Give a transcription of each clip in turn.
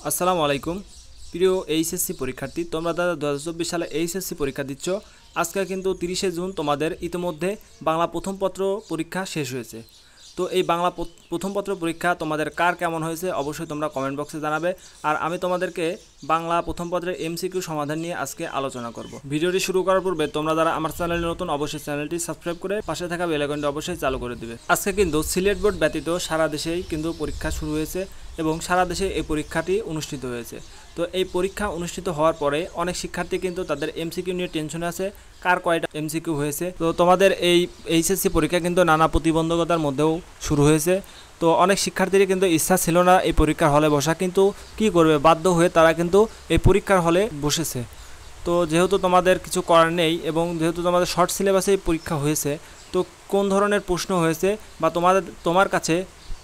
আসসালামু আলাইকুম প্রিয় এইচএসসি পরীক্ষার্থী, তোমরা যারা 2024 সালে এইচএসসি পরীক্ষা দিচ্ছ, আজকে কিন্তু 30শে জুন তোমাদের ইতিমধ্যে বাংলা প্রথম পত্র পরীক্ষা শেষ হয়েছে। তো এই বাংলা প্রথম পত্র পরীক্ষা তোমাদের কার কেমন হয়েছে অবশ্যই তোমরা কমেন্ট বক্সে জানাবে। আর আমি তোমাদেরকে বাংলা প্রথম পত্রের এমসিকিউ সমাধান নিয়ে আজকে আলোচনা করব। ভিডিওটি শুরু করার পূর্বে তোমরা যারা আমার চ্যানেলে নতুন অবশ্যই চ্যানেলটি সাবস্ক্রাইব করে পাশে থাকা বেল আইকনটি অবশ্যই চালু করে দিবে। আজকে কিন্তু সিলেট বোর্ড ব্যতীত সারা দেশেই কিন্তু পরীক্ষা শুরু হয়েছে এবং সারা দেশে এই পরীক্ষাটি অনুষ্ঠিত হয়েছে। তো এই পরীক্ষা অনুষ্ঠিত হওয়ার পরে অনেক শিক্ষার্থী কিন্তু তাদের এমসিকিউ নিয়ে টেনশনে আছে, কার কয়টা এমসিকিউ হয়েছে। তো তোমাদের এই এইচএসসি পরীক্ষা কিন্তু নানা প্রতিবন্ধকতার মধ্যেও শুরু হয়েছে। তো অনেক শিক্ষার্থীর কিন্তু ইচ্ছা ছিল না এই পরীক্ষার হলে বসা, কিন্তু কি করবে, বাধ্য হয়ে তারা কিন্তু এই পরীক্ষার হলে বসেছে। তো যেহেতু তোমাদের কিছু করার নেই এবং যেহেতু তোমাদের শর্ট সিলেবাসে পরীক্ষা হয়েছে, তো কোন ধরনের প্রশ্ন হয়েছে বা তোমার কাছে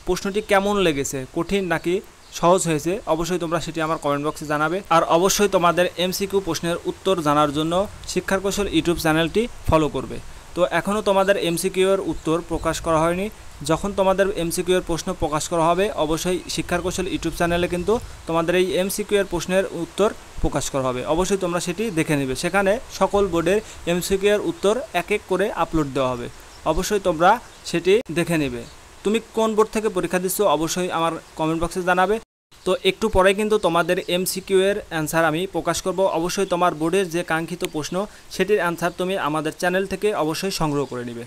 প্রশ্নটি কেমন লেগেছে, কঠিন নাকি সহজ হয়েছে, অবশ্যই তোমরা সেটি আমার কমেন্ট বক্সে জানাবে। আর অবশ্যই তোমাদের এমসিকিউ প্রশ্নের উত্তর জানার জন্য শিক্ষার কৌশল ইউটিউব চ্যানেলটি ফলো করবে। তো এখনও তোমাদের এমসিকিউ এর উত্তর প্রকাশ করা হয়নি। যখন তোমাদের এমসিকিউ এর প্রশ্ন প্রকাশ করা হবে অবশ্যই শিক্ষার কৌশল ইউটিউব চ্যানেলে কিন্তু তোমাদের এই এমসিকিউ এর প্রশ্নের উত্তর প্রকাশ করা হবে। অবশ্যই তোমরা সেটি দেখে নেবে। সেখানে সকল বোর্ডের এমসিকিউ এর উত্তর এক এক করে আপলোড দেওয়া হবে। অবশ্যই তোমরা সেটি দেখে নেবে। তুমি কোন বোর্ড থেকে পরীক্ষা দিচ্ছ অবশ্যই আমার কমেন্ট বক্সে জানাবে। তো একটু পরে কিন্তু তোমাদের এমসিকিউ এর অ্যান্সার আমি প্রকাশ করব। অবশ্যই তোমার বোর্ডের যে কাঙ্ক্ষিত প্রশ্ন সেটির অ্যান্সার তুমি আমাদের চ্যানেল থেকে অবশ্যই সংগ্রহ করে নেবে।